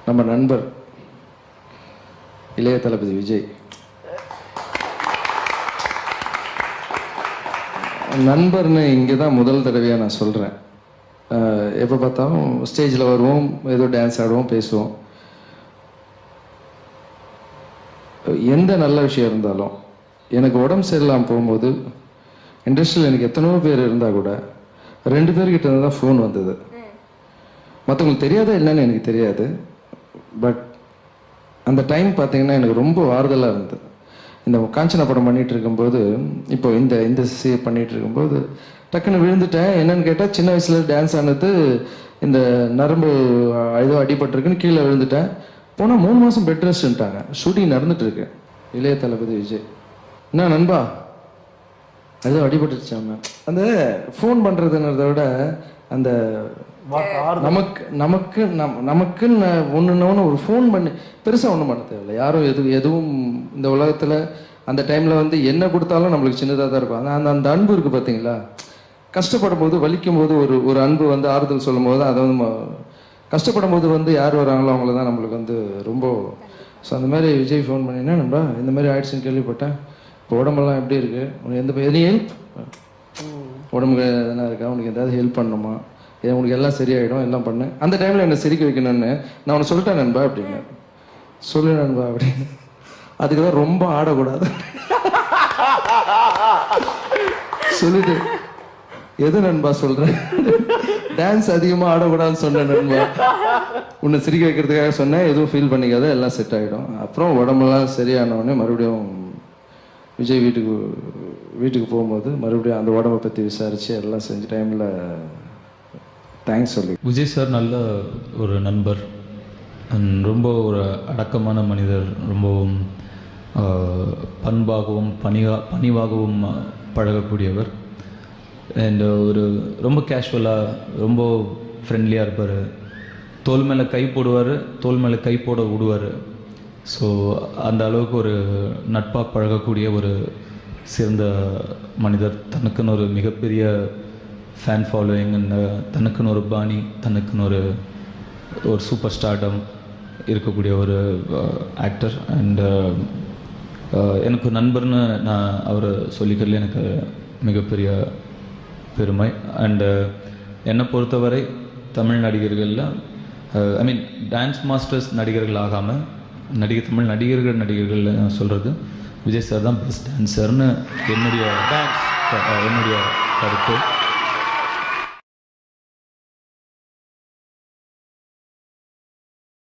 நம்ம நண்பர் இளைய தளபதி விஜய். நண்பர்னு இங்கே தான் முதல் தடவையாக நான் சொல்கிறேன். எப்போ பார்த்தாலும் ஸ்டேஜில் வருவோம், ஏதோ டான்ஸ் ஆடுவோம், பேசுவோம். எந்த நல்ல விஷயம் இருந்தாலும் எனக்கு உடம்பு சரியில்லாமல் போகும்போது இண்டஸ்ட்ரியில் எனக்கு எத்தனையோ பேர் இருந்தால் கூட 2 பேர்கிட்ட இருந்து தான் ஃபோன் வந்தது. மற்றவங்களுக்கு தெரியாதா இல்லைன்னு எனக்கு தெரியாது. பட் அந்த டைம் பார்த்தீங்கன்னா எனக்கு ரொம்ப ஆறுதலாக இருந்தது. இந்த காஞ்சனா படம் பண்ணிகிட்டு இருக்கும்போது, இப்போ இந்த சி பண்ணிகிட்டு இருக்கும்போது டக்குன்னு விழுந்துட்டேன். என்னன்னு கேட்டால், சின்ன வயசில் டான்ஸ் ஆனது இந்த நரம்பு ஏதோ அடிபட்டிருக்குன்னு கீழே விழுந்துட்டேன். போனால் 3 மாதம் பெட் ரெஸ்ட்ன்ட்டாங்க. ஷூட்டிங் நடந்துட்டு இருக்கு. இளைய தளபதி விஜய், என்ன நண்பா ஏதோ அடிபட்டுருச்சாம. அந்த ஃபோன் பண்ணுறதுங்கிறத விட அந்த நமக்குன்னு ஒன்றுன்னு ஒரு ஃபோன் பண்ணி பெருசாக ஒன்றும் பண்ண தேவையில்லை. யாரும் எதுவும் இந்த உலகத்தில் அந்த டைமில் வந்து என்ன கொடுத்தாலும் நம்மளுக்கு சின்னதாக தான் இருக்கும். அந்த அன்பு இருக்குது பார்த்தீங்களா. கஷ்டப்படும் போது, வலிக்கும் போது ஒரு அன்பு வந்து ஆறுதல் சொல்லும் போது, அதை வந்து கஷ்டப்படும் போது வந்து யார் வராங்களோ அவங்கள தான் நம்மளுக்கு வந்து ரொம்ப. ஸோ அந்த மாதிரி விஜய் ஃபோன் பண்ணினா, நண்பா இந்த மாதிரி ஆயிடுச்சுன்னு கேள்விப்பட்டேன், இப்போ உடம்பெல்லாம் எப்படி இருக்குது, உனக்கு எது ஹெல்ப், உடம்புக்கு எதனா இருக்கா, உனக்கு எதாவது ஹெல்ப் பண்ணணுமா, உனக்கு எல்லாம் சரியாயிடும், எல்லாம் பண்ணு. அந்த டைமில் என்னை சிரிக்க வைக்கணும்னு நான் உன்னை சொல்லிட்டேன் நண்பா அப்படின்னு. சொல்லு நண்பா அப்படின்னு. அதுக்கு தான் ரொம்ப ஆடக்கூடாது சொல்லிட்டு, எது நண்பா சொல்றேன், டான்ஸ் அதிகமாக ஆடக்கூடாதுன்னு சொன்னேன் நண்பா, உன்னை சிரிக்க வைக்கிறதுக்காக சொன்னேன், எதுவும் ஃபீல் பண்ணிக்காத, எல்லாம் செட் ஆகிடும். அப்புறம் உடம்பெல்லாம் சரியானவுடனே மறுபடியும் விஜய் வீட்டுக்கு போகும்போது மறுபடியும் அந்த உடம்பை பற்றி விசாரித்து எல்லாம் செஞ்ச டைமில் தேங்க்ஸ் சொல்லி. விஜய் சார் நல்ல ஒரு நண்பர், ரொம்ப ஒரு அடக்கமான மனிதர், ரொம்பவும் பண்பாகவும் பணிவாகவும் பழகக்கூடியவர். அண்ட் ஒரு ரொம்ப கேஷுவலாக, ரொம்ப ஃப்ரெண்ட்லியாக இருப்பார். தோல் மேலே கை போடுவார், தோல் மேலே கை போட விடுவார். ஸோ அந்த அளவுக்கு ஒரு நட்பாக பழகக்கூடிய ஒரு சிறந்த மனிதர். தனக்குன்னு ஒரு மிகப்பெரிய ஃபேன் ஃபாலோயிங், தனக்குன்னு ஒரு பாணி, தனக்குன்னு ஒரு சூப்பர் ஸ்டார்டம் இருக்கக்கூடிய ஒரு ஆக்டர். அண்ட் எனக்கு நண்பர்னு நான் அவரை சொல்லிக்கிறதுல எனக்கு மிகப்பெரிய பெருமை. அண்டு என்னை பொறுத்தவரை தமிழ் நடிகர்களில் டான்ஸ் மாஸ்டர்ஸ் நடிகர்கள் ஆகாமல் தமிழ் நடிகர்கள் நான் சொல்கிறது, விஜய் சார் தான் பெஸ்ட் டான்ஸர்னு என்னுடைய கருத்து.